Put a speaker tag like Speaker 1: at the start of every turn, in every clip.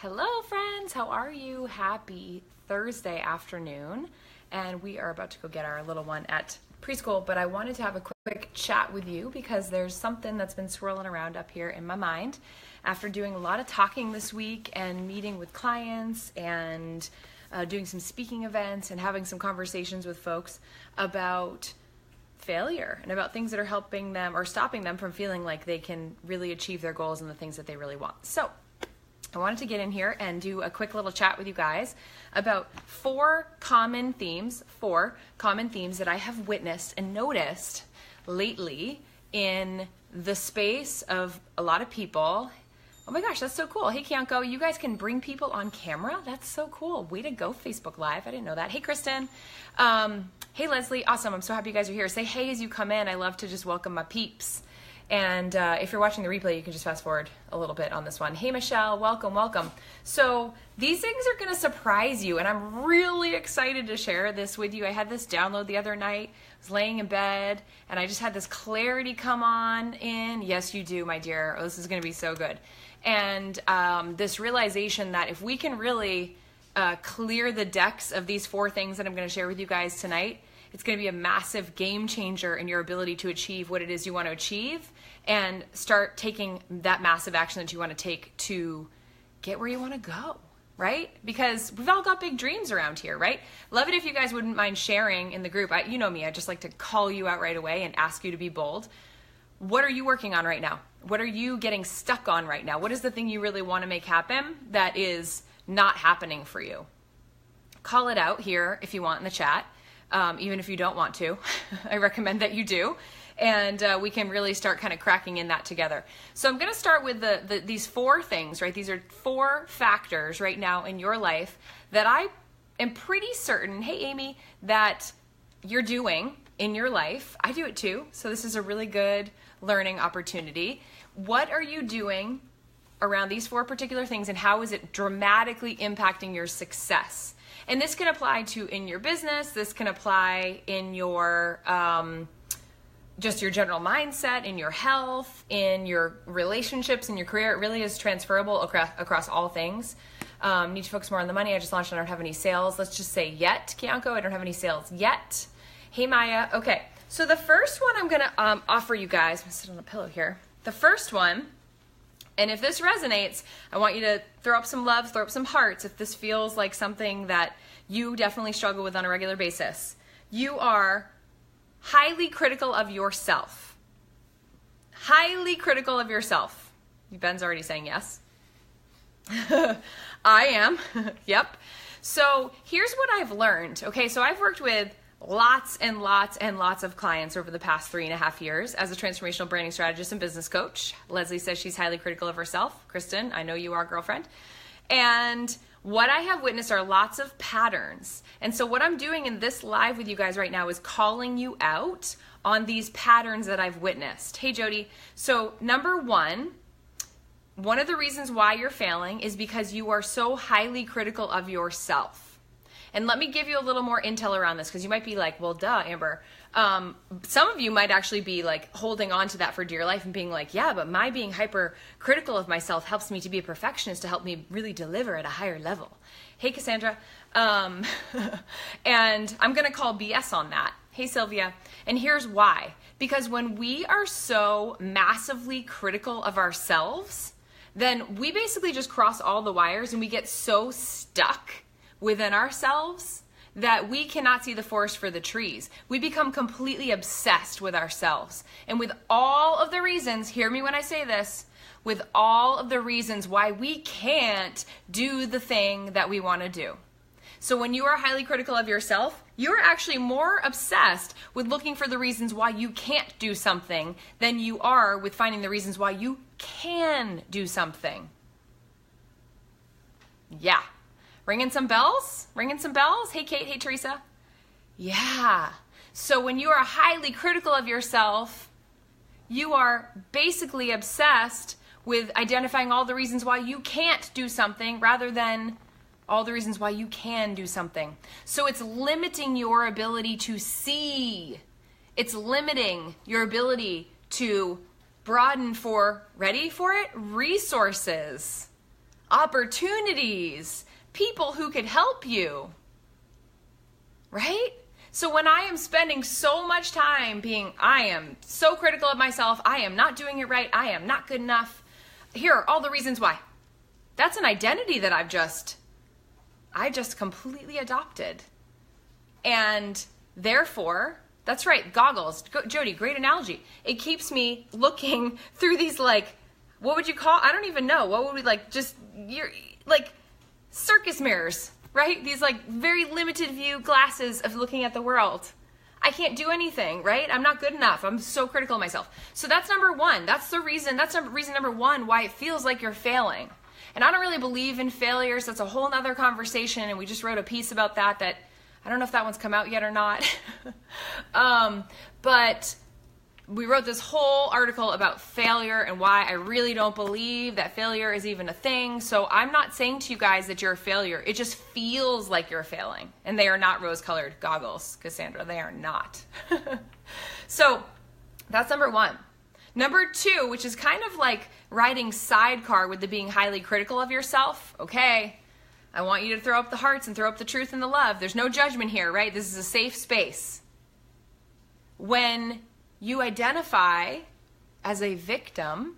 Speaker 1: Hello friends, how are you? Happy Thursday afternoon. And we are about to go get our little one at preschool, but I wanted to have a quick chat with you because there's something that's been swirling around up here in my mind after doing a lot of talking this week and meeting with clients and doing some speaking events and having some conversations with folks about failure and about things that are helping them or stopping them from feeling like they can really achieve their goals and the things that they really want. So I wanted to get in here and do a quick little chat with you guys about four common themes that I have witnessed and noticed lately in the space of a lot of people. Oh my gosh, that's so cool. Hey, Kianko, you guys can bring people on camera? That's so cool. Way to go, Facebook Live. I didn't know that. Hey, Kristen. Hey, Leslie. Awesome. I'm so happy you guys are here. Say hey as you come in. I love to just welcome my peeps. And if you're watching the replay, you can just fast forward a little bit on this one. Hey, Michelle, welcome. So these things are going to surprise you, and I'm really excited to share this with you. I had this download the other night. I was laying in bed, and I just had this clarity come on in. Yes, you do, my dear. Oh, this is going to be so good. And this realization that if we can really clear the decks of these four things that I'm going to share with you guys tonight, it's going to be a massive game changer in your ability to achieve what it is you want to achieve and start taking that massive action that you want to take to get where you want to go, right? Because we've all got big dreams around here, right? Love it if you guys wouldn't mind sharing in the group. You know me, I just like to call you out right away and ask you to be bold. What are you working on right now? What are you getting stuck on right now? What is the thing you really want to make happen that is not happening for you? Call it out here if you want in the chat. Even if you don't want to, I recommend that you do. And we can really start kind of cracking in that together. So I'm going to start with these four things, right? These are four factors right now in your life that I am pretty certain, hey, Amy, that you're doing in your life. I do it too. So this is a really good learning opportunity. What are you doing around these four particular things, and how is it dramatically impacting your success? And this can apply to in your business. This can apply in your just your general mindset, in your health, in your relationships, in your career. It really is transferable across all things. Need to focus more on the money. I just launched. I don't have any sales. Let's just say yet, Kianko. I don't have any sales yet. Hey, Maya. Okay. So the first one I'm going to offer you guys. I'm going to sit on a pillow here. The first one. And if this resonates, I want you to throw up some love, throw up some hearts if this feels like something that you definitely struggle with on a regular basis. You are highly critical of yourself. Highly critical of yourself. Ben's already saying yes. I am. Yep. So here's what I've learned. Okay, so I've worked with lots and lots and lots of clients over the past 3.5 years as a transformational branding strategist and business coach. Leslie says she's highly critical of herself. Kristen, I know you are, girlfriend. And what I have witnessed are lots of patterns. And so what I'm doing in this live with you guys right now is calling you out on these patterns that I've witnessed. Hey, Jody. So number one of the reasons why you're failing is because you are so highly critical of yourself. And let me give you a little more intel around this, because you might be like, well, duh, Amber. Some of you might actually be like holding on to that for dear life and being like, yeah, but my being hyper critical of myself helps me to be a perfectionist, to help me really deliver at a higher level. Hey, Cassandra. And I'm going to call BS on that. Hey, Sylvia. And here's why. Because when we are so massively critical of ourselves, then we basically just cross all the wires and we get so stuck within ourselves that we cannot see the forest for the trees. We become completely obsessed with ourselves. And with all of the reasons, hear me when I say this, with all of the reasons why we can't do the thing that we want to do. So when you are highly critical of yourself, you're actually more obsessed with looking for the reasons why you can't do something than you are with finding the reasons why you can do something. Yeah. Ringing some bells? Ringing some bells? Hey, Kate. Hey, Teresa. Yeah. So when you are highly critical of yourself, you are basically obsessed with identifying all the reasons why you can't do something rather than all the reasons why you can do something. So it's limiting your ability to see. It's limiting your ability to broaden for, ready for it, resources. opportunities, people who could help you, right? So when I am spending so much time I am so critical of myself, I am not doing it right, I am not good enough, here are all the reasons why. That's an identity that I just completely adopted. And therefore, that's right, goggles. Jody, great analogy. It keeps me looking through these, like, what would you call, I don't even know, what would we, like, just, you're, like, circus mirrors, right? These, like, very limited view glasses of looking at the world. I can't do anything, right? I'm not good enough. I'm so critical of myself. So that's number one. That's reason number one why it feels like you're failing. And I don't really believe in failures. That's a whole nother conversation, and we just wrote a piece about that I don't know if that one's come out yet or not. But we wrote this whole article about failure and why I really don't believe that failure is even a thing. So I'm not saying to you guys that you're a failure. It just feels like you're failing. And they are not rose-colored goggles, Cassandra. They are not. So that's number one. Number two, which is kind of like riding sidecar with the being highly critical of yourself. Okay, I want you to throw up the hearts and throw up the truth and the love. There's no judgment here, right? This is a safe space. When you identify as a victim,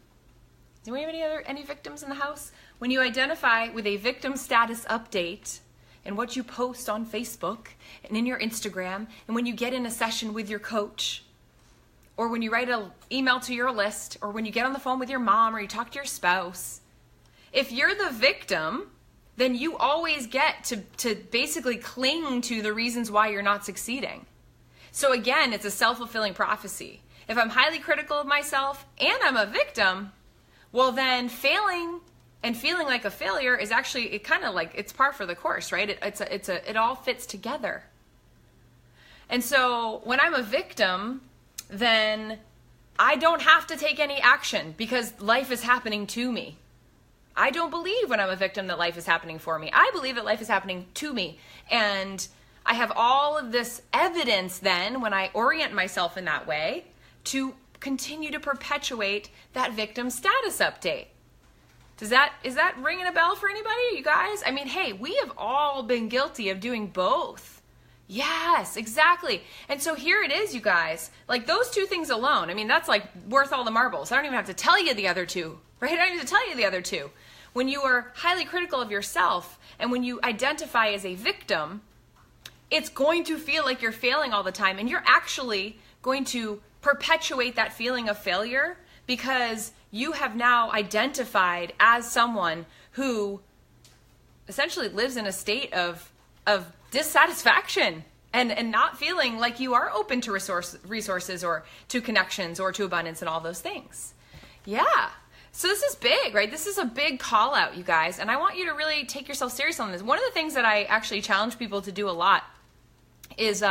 Speaker 1: do we have any victims in the house? When you identify with a victim status update and what you post on Facebook and in your Instagram, and when you get in a session with your coach, or when you write an email to your list, or when you get on the phone with your mom, or you talk to your spouse, if you're the victim, then you always get to basically cling to the reasons why you're not succeeding. So again, it's a self-fulfilling prophecy. If I'm highly critical of myself and I'm a victim, well then failing and feeling like a failure is actually, it kind of like, it's par for the course, right? It all fits together. And so when I'm a victim, then I don't have to take any action because life is happening to me. I don't believe when I'm a victim that life is happening for me. I believe that life is happening to me. And I have all of this evidence then when I orient myself in that way to continue to perpetuate that victim status update. Is that ringing a bell for anybody, you guys? I mean, hey, we have all been guilty of doing both. Yes, exactly. And so here it is, you guys. Like those two things alone, I mean, that's like worth all the marbles. I don't even have to tell you the other two, right? I don't need to tell you the other two. When you are highly critical of yourself and when you identify as a victim, it's going to feel like you're failing all the time, and you're actually going to perpetuate that feeling of failure because you have now identified as someone who essentially lives in a state of dissatisfaction and not feeling like you are open to resources or to connections or to abundance and all those things. Yeah. So this is big, right? This is a big call out, you guys, and I want you to really take yourself serious on this. One of the things that I actually challenge people to do a lot is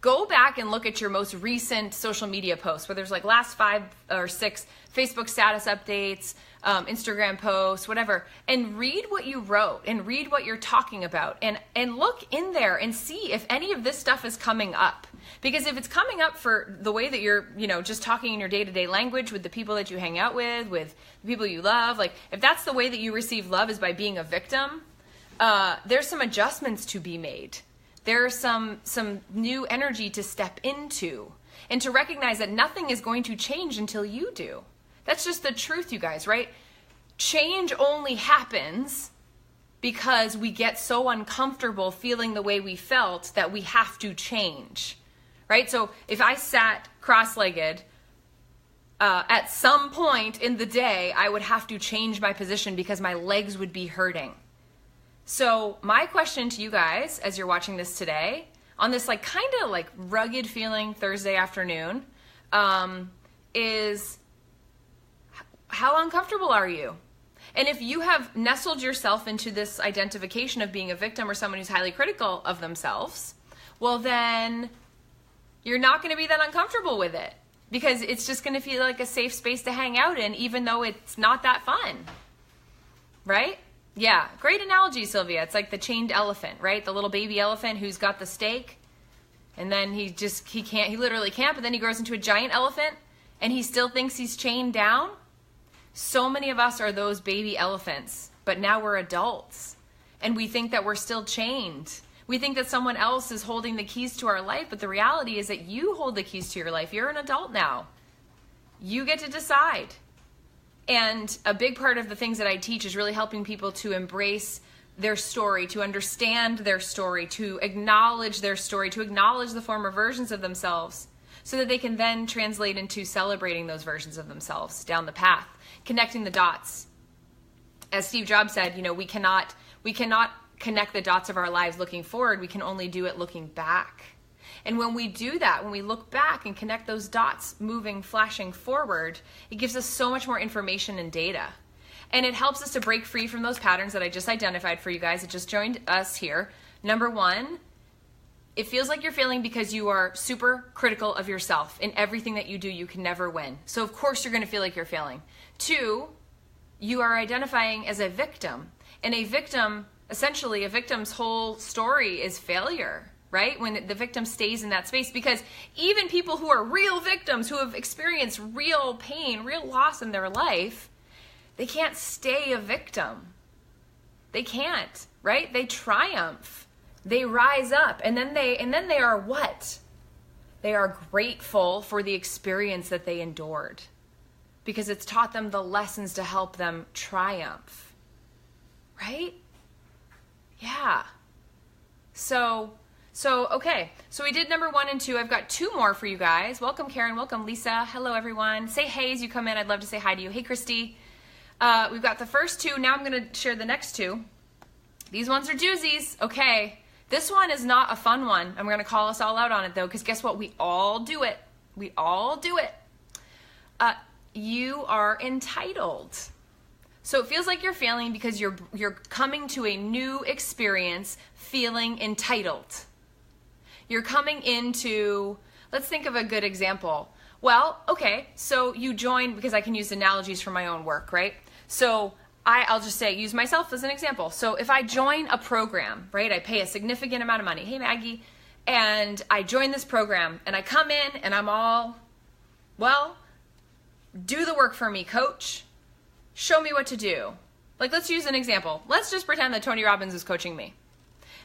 Speaker 1: go back and look at your most recent social media posts, where there's like last 5 or 6 Facebook status updates, Instagram posts, whatever, and read what you wrote and read what you're talking about and look in there and see if any of this stuff is coming up. Because if it's coming up for the way that you're, just talking in your day-to-day language with the people that you hang out with the people you love, like if that's the way that you receive love is by being a victim, there's some adjustments to be made. There's some new energy to step into and to recognize that nothing is going to change until you do. That's just the truth, you guys, right? Change only happens because we get so uncomfortable feeling the way we felt that we have to change, right? So if I sat cross-legged, at some point in the day, I would have to change my position because my legs would be hurting. So my question to you guys as you're watching this today, on this like kind of like rugged feeling Thursday afternoon, is how uncomfortable are you? And if you have nestled yourself into this identification of being a victim or someone who's highly critical of themselves, well then you're not going to be that uncomfortable with it because it's just going to feel like a safe space to hang out in, even though it's not that fun, right? Yeah, great analogy, Sylvia. It's like the chained elephant, right? The little baby elephant who's got the stake, and then he literally can't, but then he grows into a giant elephant, and he still thinks he's chained down. So many of us are those baby elephants but now we're adults and we think that we're still chained. We think that someone else is holding the keys to our life, but the reality is that you hold the keys to your life. You're an adult now. You get to decide. And a big part of the things that I teach is really helping people to embrace their story, to understand their story, to acknowledge their story, to acknowledge the former versions of themselves, so that they can then translate into celebrating those versions of themselves down the path, connecting the dots. As Steve Jobs said, we cannot connect the dots of our lives looking forward. We can only do it looking back. And when we do that, when we look back and connect those dots moving, flashing forward, it gives us so much more information and data. And it helps us to break free from those patterns that I just identified for you guys that just joined us here. Number one, it feels like you're failing because you are super critical of yourself. In everything that you do, you can never win. So of course you're going to feel like you're failing. Two, you are identifying as a victim. And essentially a victim's whole story is failure, right? When the victim stays in that space, because even people who are real victims, who have experienced real pain, real loss in their life, they can't stay a victim. They can't, right? They triumph. They rise up, and then they are what? They are grateful for the experience that they endured, because it's taught them the lessons to help them triumph, right? Yeah. So okay. So we did number 1 and 2. I've got 2 more for you guys. Welcome, Karen. Welcome, Lisa. Hello, everyone. Say hey as you come in. I'd love to say hi to you. Hey, Christy. We've got the first 2. Now I'm going to share the next 2. These ones are doozies. Okay. This one is not a fun one. I'm going to call us all out on it, though, because guess what? We all do it. We all do it. You are entitled. So it feels like you're failing because you're coming to a new experience feeling entitled. You're coming into, let's think of a good example. Well, okay, so you join, because I can use analogies from my own work, right? So I'll just say, use myself as an example. So if I join a program, right, I pay a significant amount of money. Hey, Maggie. And I join this program and I come in and I'm all, well, do the work for me, coach. Show me what to do. Like, let's use an example. Let's just pretend that Tony Robbins is coaching me.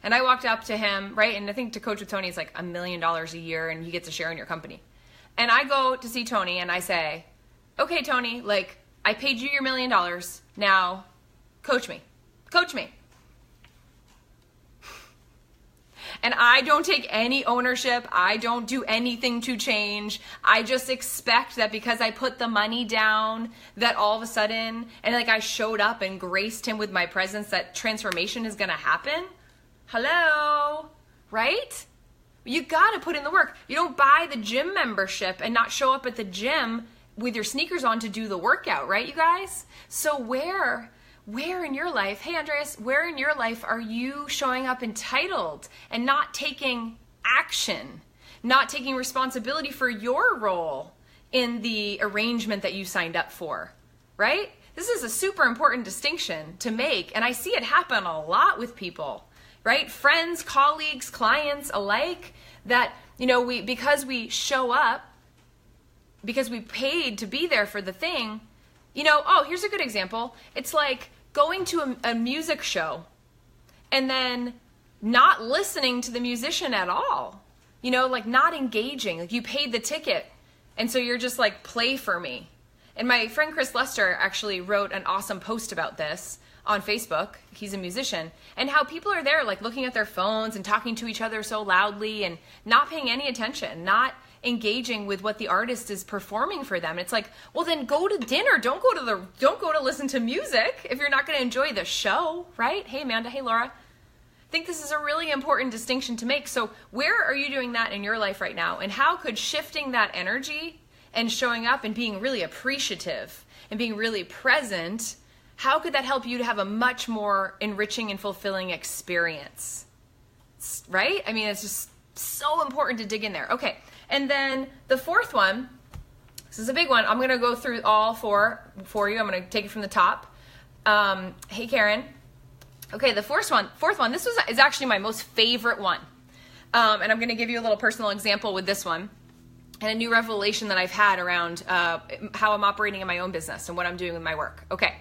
Speaker 1: And I walked up to him, right? And I think to coach with Tony is like $1 million a year and he gets a share in your company. And I go to see Tony and I say, okay, Tony, like, I paid you your $1 million. Now, coach me. Coach me. And I don't take any ownership. I don't do anything to change. I just expect that because I put the money down, that all of a sudden, and like I showed up and graced him with my presence, that transformation is going to happen. Hello, right? You got to put in the work. You don't buy the gym membership and not show up at the gym with your sneakers on to do the workout, right, you guys? So where in your life, hey Andreas, where in your life are you showing up entitled and not taking action, not taking responsibility for your role in the arrangement that you signed up for, right? This is a super important distinction to make, and I see it happen a lot with people, right? Friends, colleagues, clients alike, that, because we show up, because we paid to be there for the thing, here's a good example. It's like going to a music show and then not listening to the musician at all, like not engaging. Like, you paid the ticket and so you're just like, play for me. And my friend Chris Lester actually wrote an awesome post about this on Facebook. He's a musician, and how people are there like looking at their phones and talking to each other so loudly and not paying any attention, not engaging with what the artist is performing for them. It's like, well, then go to dinner. Don't go to listen to music if you're not going to enjoy the show, right? Hey, Amanda. Hey, Laura. I think this is a really important distinction to make. So where are you doing that in your life right now? And how could shifting that energy and showing up and being really appreciative and being really present, how could that help you to have a much more enriching and fulfilling experience? Right? I mean, it's just so important to dig in there. Okay. And then the 4th one, this is a big one. I'm going to go through all 4 for you. I'm going to take it from the top. Hey, Karen. Okay, the fourth one, this is actually my most favorite one. And I'm going to give you a little personal example with this one and a new revelation that I've had around how I'm operating in my own business and what I'm doing with my work. Okay.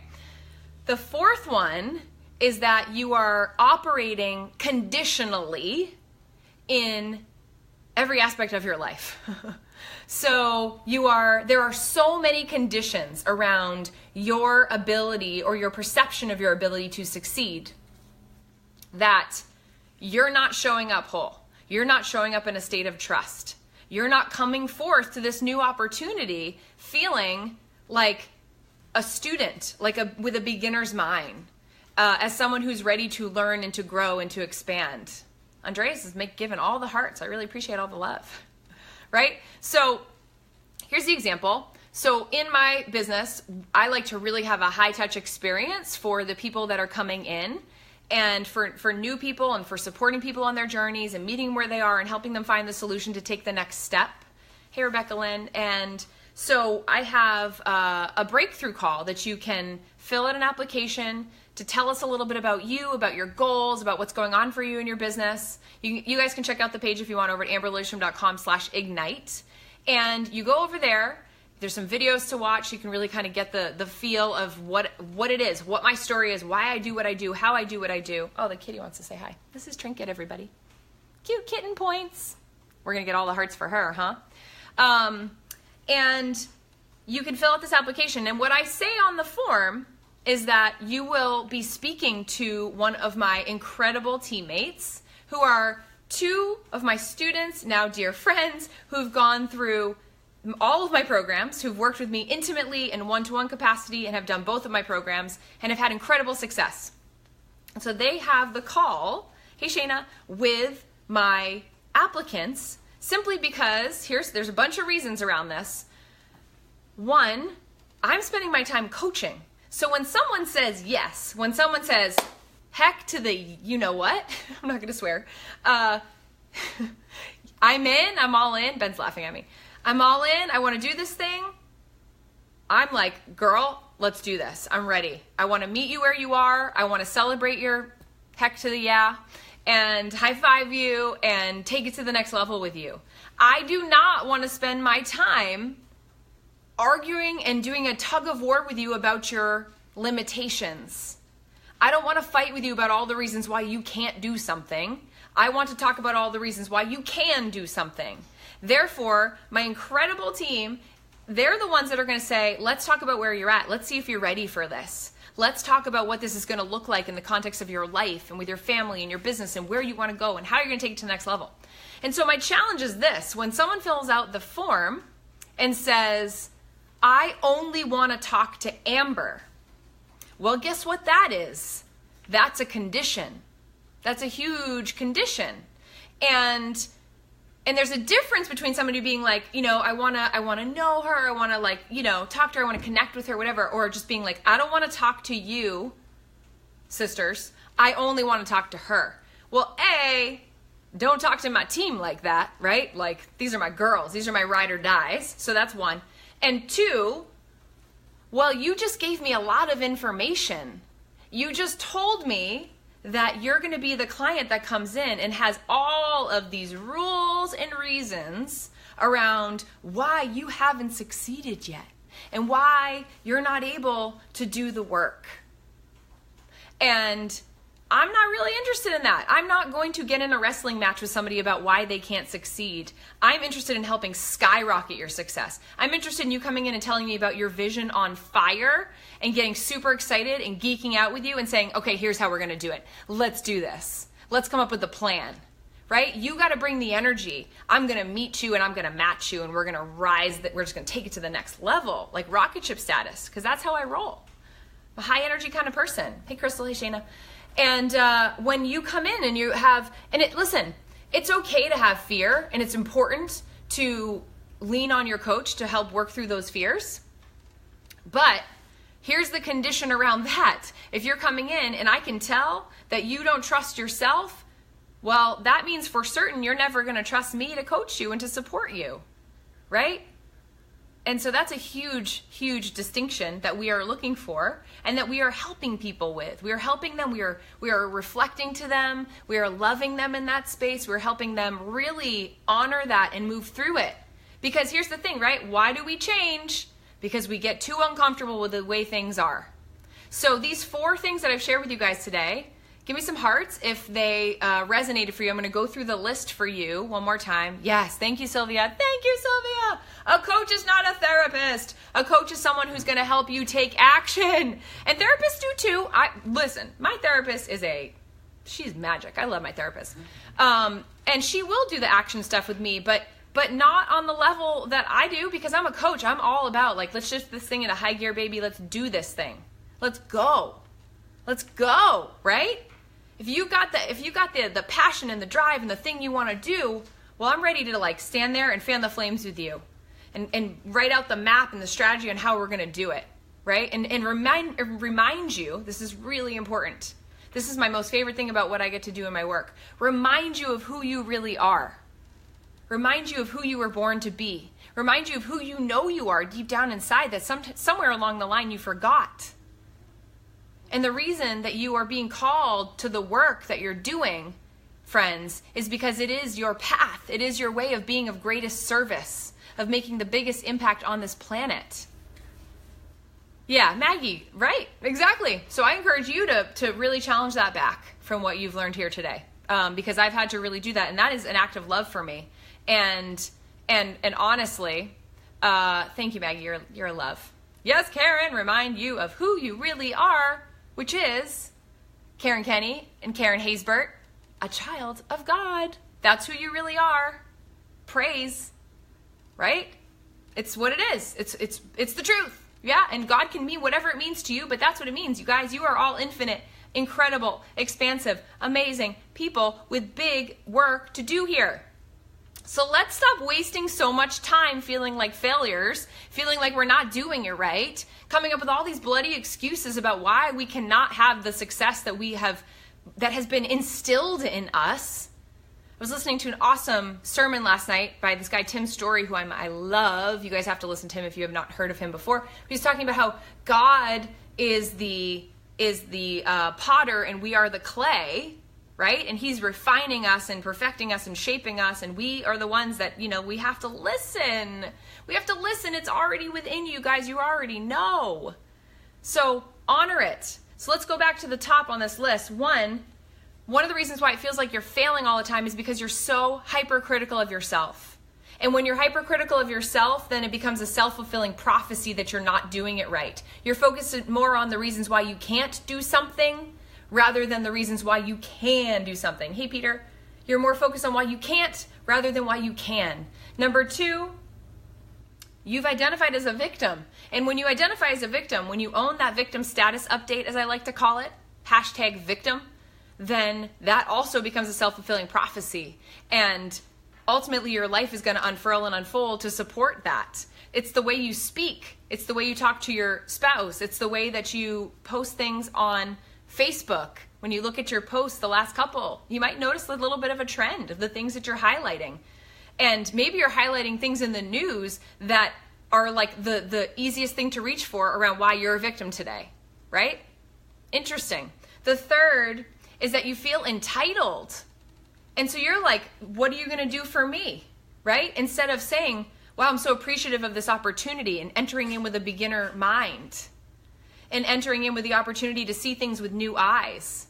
Speaker 1: The fourth one is that you are operating conditionally in every aspect of your life. So there are so many conditions around your ability or your perception of your ability to succeed that you're not showing up whole. You're not showing up in a state of trust. You're not coming forth to this new opportunity feeling like a student, with a beginner's mind, as someone who's ready to learn and to grow and to expand. Andreas is giving all the hearts. I really appreciate all the love, right? So here's the example. So in my business, I like to really have a high touch experience for the people that are coming in, and for new people, and for supporting people on their journeys and meeting where they are and helping them find the solution to take the next step. Hey, Rebecca Lynn. And so I have a breakthrough call that you can fill out an application to tell us a little bit about you, about your goals, about what's going on for you in your business. You guys can check out the page if you want over at amberlilyestrom.com/ignite. And you go over there. There's some videos to watch. You can really kind of get the feel of what it is, what my story is, why I do what I do, how I do what I do. Oh, the kitty wants to say hi. This is Trinket, everybody. Cute kitten points. We're going to get all the hearts for her, huh? And you can fill out this application. And what I say on the form is that you will be speaking to one of my incredible teammates who are two of my students, now dear friends, who've gone through all of my programs, who've worked with me intimately in one-to-one capacity and have done both of my programs and have had incredible success. And so they have the call, hey Shayna, with my applicants, simply because there's a bunch of reasons around this. One, I'm spending my time coaching. So when someone says yes, when someone says heck to the you know what, I'm not going to swear, I'm in, I'm all in. Ben's laughing at me. I'm all in. I want to do this thing. I'm like, girl, let's do this. I'm ready. I want to meet you where you are. I want to celebrate your heck to the yeah and high five you and take it to the next level with you. I do not want to spend my time arguing and doing a tug of war with you about your limitations. I don't want to fight with you about all the reasons why you can't do something. I want to talk about all the reasons why you can do something. Therefore, my incredible team, they're the ones that are going to say, let's talk about where you're at. Let's see if you're ready for this. Let's talk about what this is going to look like in the context of your life and with your family and your business and where you want to go and how you're going to take it to the next level. And so my challenge is this. When someone fills out the form and says, I only want to talk to Amber. Well, guess what that is? That's a condition. That's a huge condition. And there's a difference between somebody being like, I want to know her, I want to talk to her, I want to connect with her, whatever, or just being like, I don't want to talk to you, sisters. I only want to talk to her. Well, don't talk to my team like that, right? Like, these are my girls. These are my ride or dies. So that's one. And two, well, you just gave me a lot of information. You just told me that you're going to be the client that comes in and has all of these rules and reasons around why you haven't succeeded yet and why you're not able to do the work. And I'm not really interested in that. I'm not going to get in a wrestling match with somebody about why they can't succeed. I'm interested in helping skyrocket your success. I'm interested in you coming in and telling me about your vision on fire and getting super excited and geeking out with you and saying, okay, here's how we're going to do it. Let's do this. Let's come up with a plan, right? You got to bring the energy. I'm going to meet you and I'm going to match you and we're going to rise. We're just going to take it to the next level, like rocket ship status, because that's how I roll. I'm a high energy kind of person. Hey, Crystal. Hey, Shayna. And when you come in and you have, listen, it's okay to have fear and it's important to lean on your coach to help work through those fears. But here's the condition around that. If you're coming in and I can tell that you don't trust yourself, well, that means for certain you're never going to trust me to coach you and to support you, right? And so that's a huge, huge distinction that we are looking for and that we are helping people with. We are helping them. We are reflecting to them. We are loving them in that space. We're helping them really honor that and move through it. Because here's the thing, right? Why do we change? Because we get too uncomfortable with the way things are. So these 4 things that I've shared with you guys today, give me some hearts if they resonated for you. I'm going to go through the list for you one more time. Yes, thank you, Sylvia. Thank you, Sylvia. A coach is not a therapist. A coach is someone who's going to help you take action. And therapists do too. Listen, my therapist she's magic. I love my therapist. And she will do the action stuff with me, but not on the level that I do, because I'm a coach. I'm all about let's shift this thing into high gear, baby. Let's do this thing. Let's go. Let's go, right? If you got the passion and the drive and the thing you want to do, well, I'm ready to stand there and fan the flames with you and write out the map and the strategy on how we're going to do it, right? And remind you, this is really important. This is my most favorite thing about what I get to do in my work. Remind you of who you really are. Remind you of who you were born to be. Remind you of who you know you are deep down inside that somewhere along the line you forgot. And the reason that you are being called to the work that you're doing, friends, is because it is your path. It is your way of being of greatest service, of making the biggest impact on this planet. Yeah, Maggie, right, exactly. So I encourage you to really challenge that back from what you've learned here today, because I've had to really do that, and that is an act of love for me. And honestly, thank you, Maggie. You're a love. Yes, Karen, remind you of who you really are, which is Karen Kenny and Karen Haysbert, a child of God. That's who you really are. Praise, right? It's what it is. It's the truth. Yeah, and God can mean whatever it means to you, but that's what it means. You guys, you are all infinite, incredible, expansive, amazing people with big work to do here. So let's stop wasting so much time feeling like failures, feeling like we're not doing it right, coming up with all these bloody excuses about why we cannot have the success that has been instilled in us. I was listening to an awesome sermon last night by this guy, Tim Story, who I love. You guys have to listen to him if you have not heard of him before. He's talking about how God is the potter and we are the clay, right? And he's refining us and perfecting us and shaping us, and we are the ones that, we have to listen. We have to listen. It's already within you guys. You already know. So honor it. So let's go back to the top on this list. One of the reasons why it feels like you're failing all the time is because you're so hypercritical of yourself. And when you're hypercritical of yourself, then it becomes a self-fulfilling prophecy that you're not doing it right. You're focused more on the reasons why you can't do something rather than the reasons why you can do something. Hey, Peter, you're more focused on why you can't rather than why you can. Number 2, you've identified as a victim. And when you identify as a victim, when you own that victim status update, as I like to call it, #victim, then that also becomes a self-fulfilling prophecy. And ultimately, your life is going to unfurl and unfold to support that. It's the way you speak. It's the way you talk to your spouse. It's the way that you post things on Facebook. When you look at your posts, the last couple, you might notice a little bit of a trend of the things that you're highlighting. And maybe you're highlighting things in the news that are like the easiest thing to reach for around why you're a victim today, right? Interesting. The third is that you feel entitled. And so you're like, what are you going to do for me, right? Instead of saying, wow, I'm so appreciative of this opportunity, and entering in with a beginner mind, and entering in with the opportunity to see things with new eyes,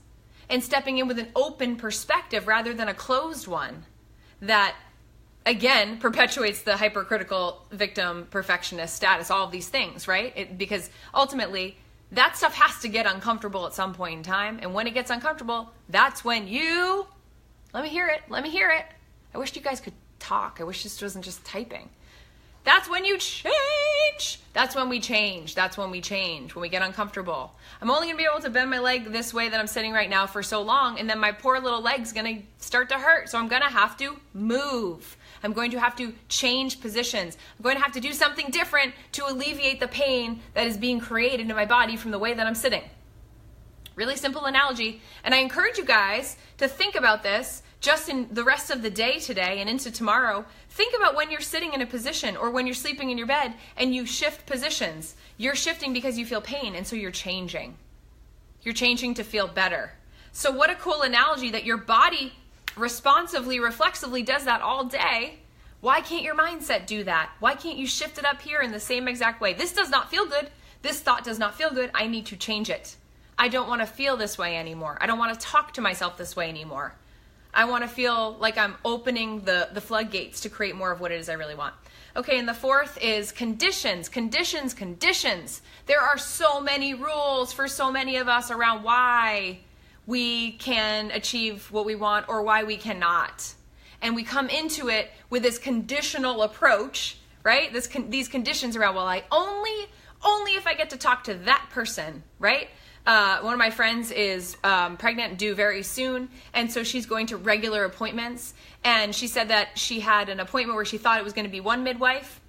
Speaker 1: and stepping in with an open perspective rather than a closed one that, again, perpetuates the hypercritical victim perfectionist status, all of these things, right? Because ultimately, that stuff has to get uncomfortable at some point in time. And when it gets uncomfortable, that's when you, let me hear it. I wish you guys could talk. I wish this wasn't just typing. That's when you change. That's when we change. When we get uncomfortable. I'm only going to be able to bend my leg this way that I'm sitting right now for so long, and then my poor little leg's going to start to hurt. So I'm going to have to move. I'm going to have to change positions. I'm going to have to do something different to alleviate the pain that is being created in my body from the way that I'm sitting. Really simple analogy. And I encourage you guys to think about this just in the rest of the day today and into tomorrow. Think about when you're sitting in a position or when you're sleeping in your bed and you shift positions. You're shifting because you feel pain, and so you're changing. You're changing to feel better. So what a cool analogy that your body responsively, reflexively does that all day. Why can't your mindset do that? Why can't you shift it up here in the same exact way? This does not feel good. This thought does not feel good. I need to change it. I don't want to feel this way anymore. I don't want to talk to myself this way anymore. I want to feel like I'm opening the floodgates to create more of what it is I really want. Okay, and the fourth is conditions, conditions, conditions. There are so many rules for so many of us around why we can achieve what we want or why we cannot. And we come into it with this conditional approach, right? These conditions around, well, I only if I get to talk to that person, right? One of my friends is pregnant and due very soon, and so she's going to regular appointments, and she said that she had an appointment where she thought it was going to be one midwife,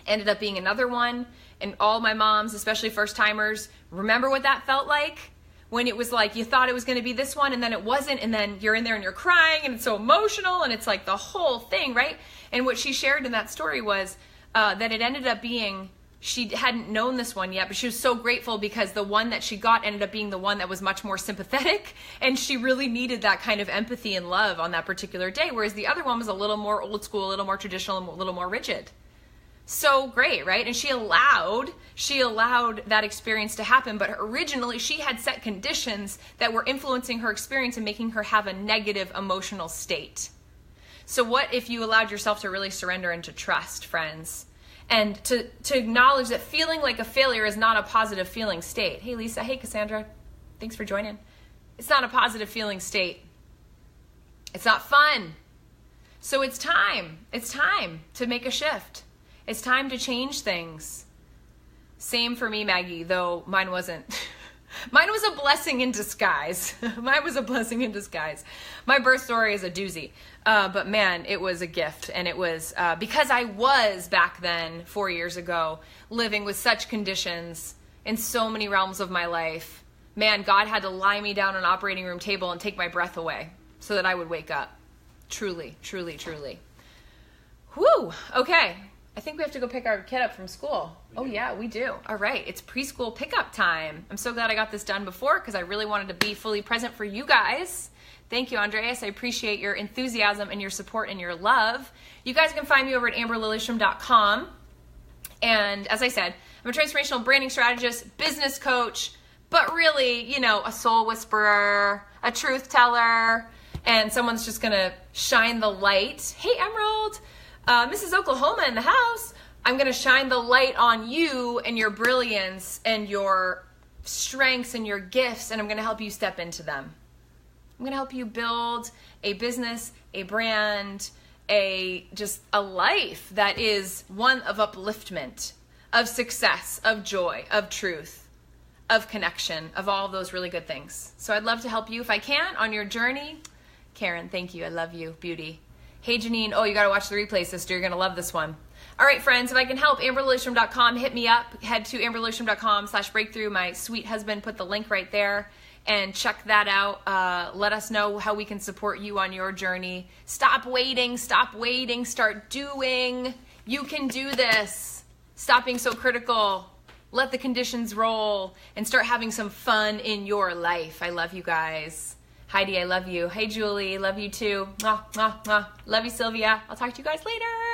Speaker 1: ended up being another one, and all my moms, especially first-timers, remember what that felt like? When it was like you thought it was going to be this one, and then it wasn't, and then you're in there and you're crying, and it's so emotional, and it's like the whole thing, right? And what she shared in that story was that it ended up being, she hadn't known this one yet, but she was so grateful because the one that she got ended up being the one that was much more sympathetic, and she really needed that kind of empathy and love on that particular day, whereas the other one was a little more old school, a little more traditional, and a little more rigid. So great, right? And she allowed that experience to happen, but originally she had set conditions that were influencing her experience and making her have a negative emotional state. So what if you allowed yourself to really surrender and to trust, friends? And to acknowledge that feeling like a failure is not a positive feeling state. Hey, Lisa. Hey, Cassandra. Thanks for joining. It's not a positive feeling state. It's not fun. So it's time. It's time to make a shift. It's time to change things. Same for me, Maggie, though mine wasn't. Mine was a blessing in disguise. Mine was a blessing in disguise. My birth story is a doozy. But man, it was a gift. And it was because I was back then, 4 years ago, living with such conditions in so many realms of my life. Man, God had to lie me down on an operating room table and take my breath away so that I would wake up. Truly, truly, truly. Whew. Okay. I think we have to go pick our kid up from school. Oh yeah, we do. All right, it's preschool pickup time. I'm so glad I got this done before because I really wanted to be fully present for you guys. Thank you, Andreas. I appreciate your enthusiasm and your support and your love. You guys can find me over at amberlilyestrom.com. And as I said, I'm a transformational branding strategist, business coach, but really, a soul whisperer, a truth teller, and someone's just going to shine the light. Hey, Emerald. Mrs. Oklahoma in the house. I'm going to shine the light on you and your brilliance and your strengths and your gifts, and I'm going to help you step into them. I'm going to help you build a business, a brand, just a life that is one of upliftment, of success, of joy, of truth, of connection, of all of those really good things. So I'd love to help you if I can on your journey. Karen, thank you. I love you, beauty. Hey, Janine. Oh, you got to watch the replay, sister. You're going to love this one. All right, friends, if I can help, amberlilyestrom.com, hit me up. Head to amberlilyestrom.com/breakthrough. My sweet husband put the link right there, and check that out. Let us know how we can support you on your journey. Stop waiting. Start doing. You can do this. Stop being so critical. Let the conditions roll and start having some fun in your life. I love you guys. Heidi, I love you. Hey, Julie, love you too. Mwah, mwah, mwah. Love you, Sylvia. I'll talk to you guys later.